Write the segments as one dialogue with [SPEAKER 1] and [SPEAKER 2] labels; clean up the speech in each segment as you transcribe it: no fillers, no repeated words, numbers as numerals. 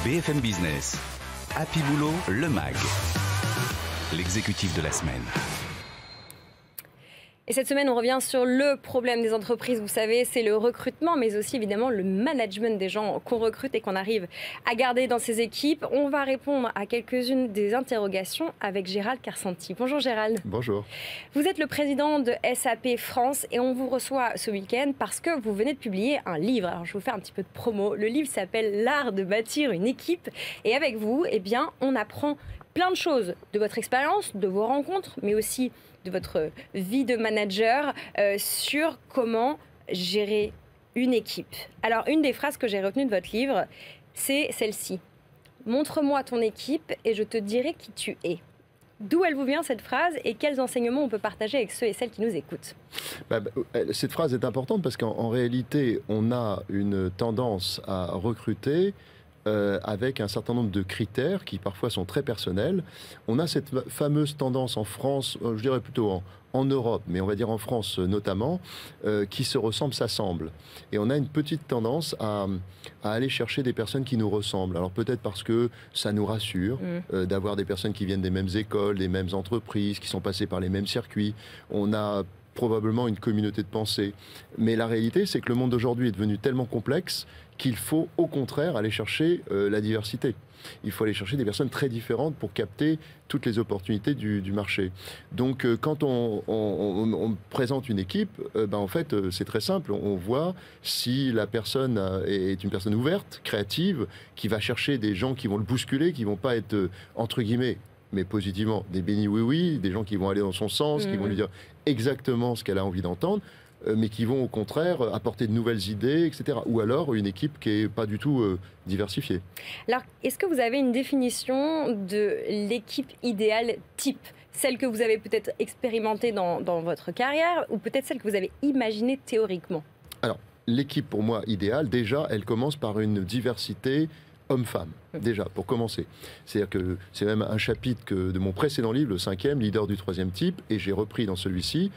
[SPEAKER 1] BFM Business, Happy Boulot, le MAG, l'exécutif de la semaine.
[SPEAKER 2] Et cette semaine, on revient sur le problème des entreprises. Vous savez, c'est le recrutement, mais aussi évidemment le management des gens qu'on recrute et qu'on arrive à garder dans ses équipes. On va répondre à quelques-unes des interrogations avec Gérald Carsanti. Bonjour Gérald.
[SPEAKER 3] Bonjour.
[SPEAKER 2] Vous êtes le président de SAP France et on vous reçoit ce week-end parce que vous venez de publier un livre. Alors je vous fais un petit peu de promo. Le livre s'appelle L'art de bâtir une équipe. Et avec vous, eh bien, on apprend plein de choses de votre expérience, de vos rencontres, mais aussi de votre vie de manager sur comment gérer une équipe. Alors, une des phrases que j'ai retenues de votre livre, c'est celle-ci. Montre-moi ton équipe et je te dirai qui tu es. D'où elle vous vient cette phrase et quels enseignements on peut partager avec ceux et celles qui nous écoutent?
[SPEAKER 3] Cette phrase est importante parce qu'en réalité, on a une tendance à recruter avec un certain nombre de critères qui parfois sont très personnels. On a cette fameuse tendance en France, je dirais plutôt en Europe, mais on va dire en France notamment, qui se ressemblent, s'assemblent. Et on a une petite tendance à aller chercher des personnes qui nous ressemblent. Alors peut-être parce que ça nous rassure d'avoir des personnes qui viennent des mêmes écoles, des mêmes entreprises, qui sont passées par les mêmes circuits. On a probablement une communauté de pensée. Mais la réalité, c'est que le monde d'aujourd'hui est devenu tellement complexe qu'il faut au contraire aller chercher la diversité. Il faut aller chercher des personnes très différentes pour capter toutes les opportunités du marché. Donc quand on présente une équipe, en fait c'est très simple. On voit si la personne est une personne ouverte, créative, qui va chercher des gens qui vont le bousculer, qui ne vont pas être entre guillemets, mais positivement, des bénis oui-oui, des gens qui vont aller dans son sens, qui vont lui dire exactement ce qu'elle a envie d'entendre, mais qui vont au contraire apporter de nouvelles idées, etc. Ou alors une équipe qui n'est pas du tout diversifiée.
[SPEAKER 2] Alors, est-ce que vous avez une définition de l'équipe idéale type? Celle que vous avez peut-être expérimentée dans votre carrière ou peut-être celle que vous avez imaginée théoriquement?
[SPEAKER 3] Alors, l'équipe pour moi idéale, déjà, elle commence par une diversité homme-femme, déjà, pour commencer. C'est-à-dire que c'est même un chapitre de mon précédent livre, le 5e, Leader du 3e type, et j'ai repris dans celui-ci,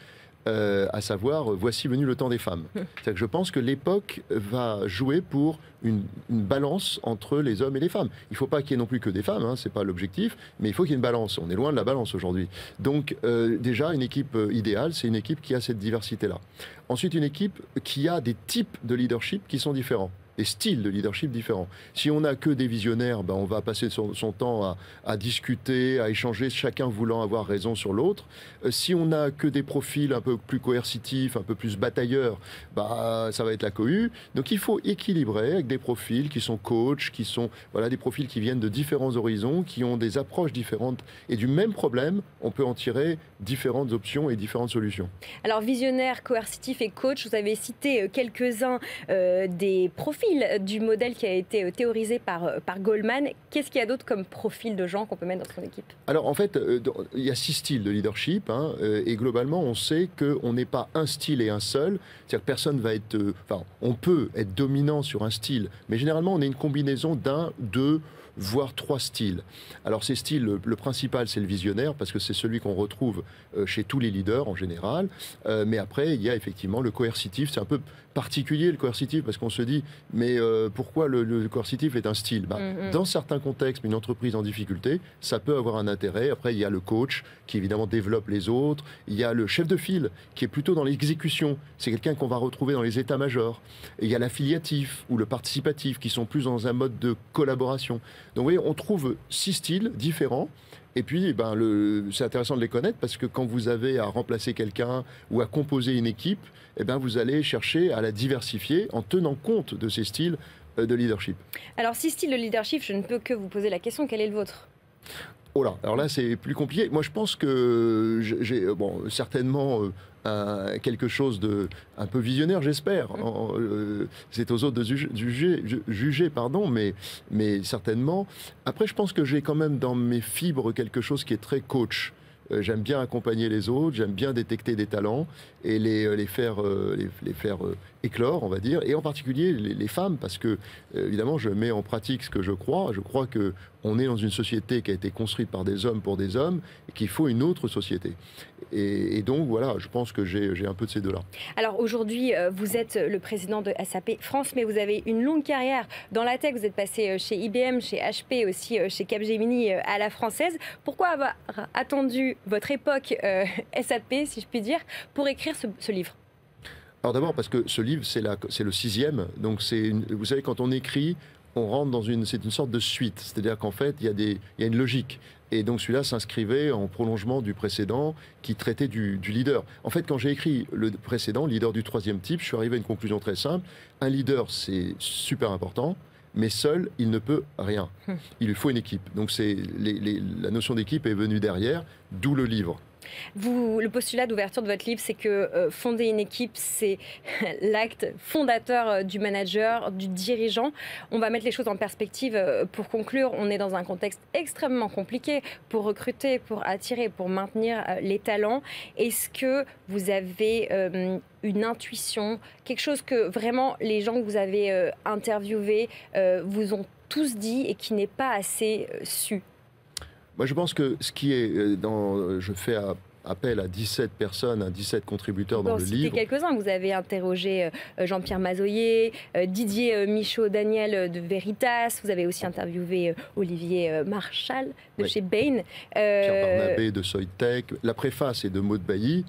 [SPEAKER 3] à savoir, voici venu le temps des femmes. C'est-à-dire que je pense que l'époque va jouer pour une balance entre les hommes et les femmes. Il ne faut pas qu'il y ait non plus que des femmes, ce n'est pas l'objectif, mais il faut qu'il y ait une balance. On est loin de la balance aujourd'hui. Donc déjà, une équipe idéale, c'est une équipe qui a cette diversité-là. Ensuite, une équipe qui a des types de leadership qui sont différents. Des styles de leadership différents. Si on n'a que des visionnaires, on va passer son temps à discuter, à échanger, chacun voulant avoir raison sur l'autre. Si on n'a que des profils un peu plus coercitifs, un peu plus batailleurs, ça va être la cohue. Donc il faut équilibrer avec des profils qui sont coachs, qui sont des profils qui viennent de différents horizons, qui ont des approches différentes. Et du même problème, on peut en tirer différentes options et différentes solutions.
[SPEAKER 2] Alors visionnaire, coercitif et coach, vous avez cité quelques-uns des profils du modèle qui a été théorisé par Goldman. Qu'est-ce qu'il y a d'autre comme profil de gens qu'on peut mettre dans son équipe?
[SPEAKER 3] Alors en fait, il y a 6 styles de leadership et globalement on sait qu'on n'est pas un style et un seul. C'est-à-dire que personne va être... on peut être dominant sur un style, mais généralement on est une combinaison d'un, deux, voire 3 styles. Alors ces styles, le principal c'est le visionnaire parce que c'est celui qu'on retrouve chez tous les leaders en général, mais après il y a effectivement le coercitif. C'est un peu particulier le coercitif parce qu'on se dit mais pourquoi le coercitif est un style? Dans certains contextes, une entreprise en difficulté, ça peut avoir un intérêt. Après il y a le coach qui évidemment développe les autres, il y a le chef de file qui est plutôt dans l'exécution, c'est quelqu'un qu'on va retrouver dans les états-majors, et il y a l'affiliatif ou le participatif qui sont plus dans un mode de collaboration. Donc vous voyez, on trouve 6 styles différents. Et puis, c'est intéressant de les connaître parce que quand vous avez à remplacer quelqu'un ou à composer une équipe, vous allez chercher à la diversifier en tenant compte de ces styles de leadership.
[SPEAKER 2] Alors, 6 styles de leadership, je ne peux que vous poser la question, quel est le vôtre?
[SPEAKER 3] Oh là, alors là c'est plus compliqué. Moi je pense que j'ai certainement quelque chose de un peu visionnaire, j'espère. C'est aux autres de juger, mais certainement. Après je pense que j'ai quand même dans mes fibres quelque chose qui est très coach. j'aime bien accompagner les autres, j'aime bien détecter des talents et les faire éclore, on va dire, et en particulier les femmes, parce que évidemment je mets en pratique ce que je crois. Je crois que on est dans une société qui a été construite par des hommes pour des hommes et qu'il faut une autre société. Et donc voilà, je pense que j'ai un peu de ces deux-là.
[SPEAKER 2] Alors aujourd'hui, vous êtes le président de SAP France, mais vous avez une longue carrière dans la tech. Vous êtes passé chez IBM, chez HP, aussi chez Capgemini à la française. Pourquoi avoir attendu votre époque SAP, si je puis dire, pour écrire ce livre?
[SPEAKER 3] Alors d'abord parce que ce livre, c'est le 6e. Donc vous savez, quand on écrit, on rentre dans c'est une sorte de suite. C'est-à-dire qu'en fait, il y a une logique. Et donc celui-là s'inscrivait en prolongement du précédent qui traitait du leader. En fait, quand j'ai écrit le précédent, leader du 3e type, je suis arrivé à une conclusion très simple. Un leader, c'est super important, mais seul, il ne peut rien. Il lui faut une équipe. Donc la notion d'équipe est venue derrière, d'où le livre.
[SPEAKER 2] Le postulat d'ouverture de votre livre, c'est que fonder une équipe, c'est l'acte fondateur du manager, du dirigeant. On va mettre les choses en perspective pour conclure. On est dans un contexte extrêmement compliqué pour recruter, pour attirer, pour maintenir les talents. Est-ce que vous avez une intuition, quelque chose que vraiment les gens que vous avez interviewés vous ont tous dit et qui n'est pas assez su?
[SPEAKER 3] Moi, je pense que ce qui est je fais appel à 17 personnes, à 17 contributeurs dans le livre.
[SPEAKER 2] Quelques-uns. Vous avez interrogé Jean-Pierre Mazoyer, Didier Michaud-Daniel de Veritas. Vous avez aussi interviewé Olivier Marchal de chez Bain.
[SPEAKER 3] Pierre Barnabé de Soitec. La préface est de Maud Bailly,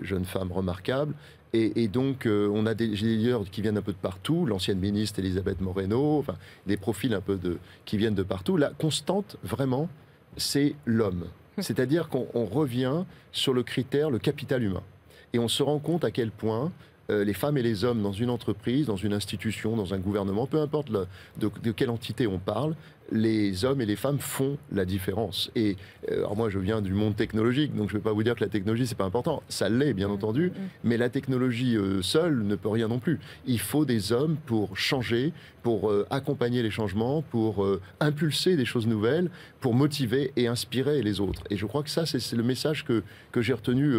[SPEAKER 3] jeune femme remarquable. Et donc, on a des leaders qui viennent un peu de partout, l'ancienne ministre Elisabeth Moreno, enfin, des profils un peu qui viennent de partout. La constante, vraiment, c'est l'homme. C'est-à-dire qu'on revient sur le critère, le capital humain. Et on se rend compte à quel point les femmes et les hommes dans une entreprise, dans une institution, dans un gouvernement, peu importe de quelle entité on parle, les hommes et les femmes font la différence. Et alors moi, je viens du monde technologique, donc je ne vais pas vous dire que la technologie, c'est pas important. Ça l'est, bien entendu, mais la technologie seule ne peut rien non plus. Il faut des hommes pour changer, pour accompagner les changements, pour impulser des choses nouvelles, pour motiver et inspirer les autres. Et je crois que ça, c'est le message que j'ai retenu,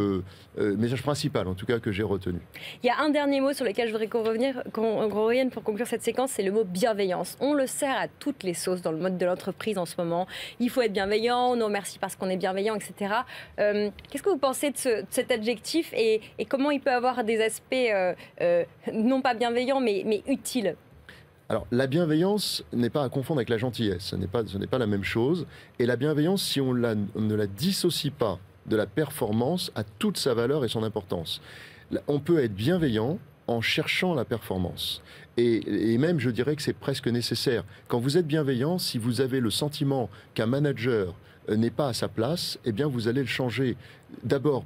[SPEAKER 3] le message principal, en tout cas, que j'ai retenu.
[SPEAKER 2] Il y a un dernier mot sur lequel je voudrais qu'on revienne pour conclure cette séquence, c'est le mot bienveillance. On le sert à toutes les sauces dans le mode de l'entreprise en ce moment. Il faut être bienveillant, on nous remercie parce qu'on est bienveillant, etc. Qu'est-ce que vous pensez de cet adjectif et comment il peut avoir des aspects non pas bienveillants mais utiles?
[SPEAKER 3] Alors, la bienveillance n'est pas à confondre avec la gentillesse. Ce n'est pas la même chose. Et la bienveillance, si on ne la dissocie pas de la performance, a toute sa valeur et son importance. On peut être bienveillant en cherchant la performance. Et même, je dirais que c'est presque nécessaire. Quand vous êtes bienveillant, si vous avez le sentiment qu'un manager n'est pas à sa place, eh bien, vous allez le changer d'abord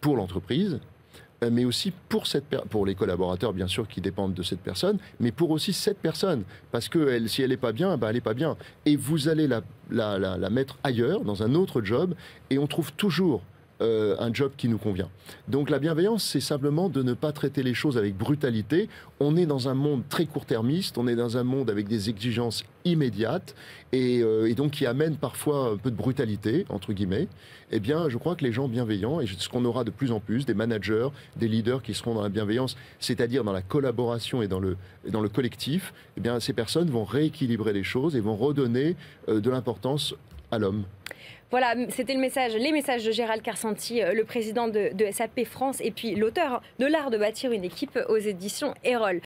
[SPEAKER 3] pour l'entreprise, mais aussi pour les collaborateurs, bien sûr, qui dépendent de cette personne, mais pour aussi cette personne. Parce que si elle n'est pas bien, elle n'est pas bien. Et vous allez la mettre ailleurs, dans un autre job, et on trouve toujours un job qui nous convient. Donc la bienveillance, c'est simplement de ne pas traiter les choses avec brutalité. On est dans un monde très court-termiste, on est dans un monde avec des exigences immédiates et donc qui amène parfois un peu de brutalité, entre guillemets. Eh bien, je crois que les gens bienveillants, et ce qu'on aura de plus en plus, des managers, des leaders qui seront dans la bienveillance, c'est-à-dire dans la collaboration et dans le collectif, eh bien, ces personnes vont rééquilibrer les choses et vont redonner de l'importance à l'homme.
[SPEAKER 2] Voilà, c'était les messages de Gérald Karsanti, le président de SAP France, et puis l'auteur de l'art de bâtir une équipe aux éditions Erol.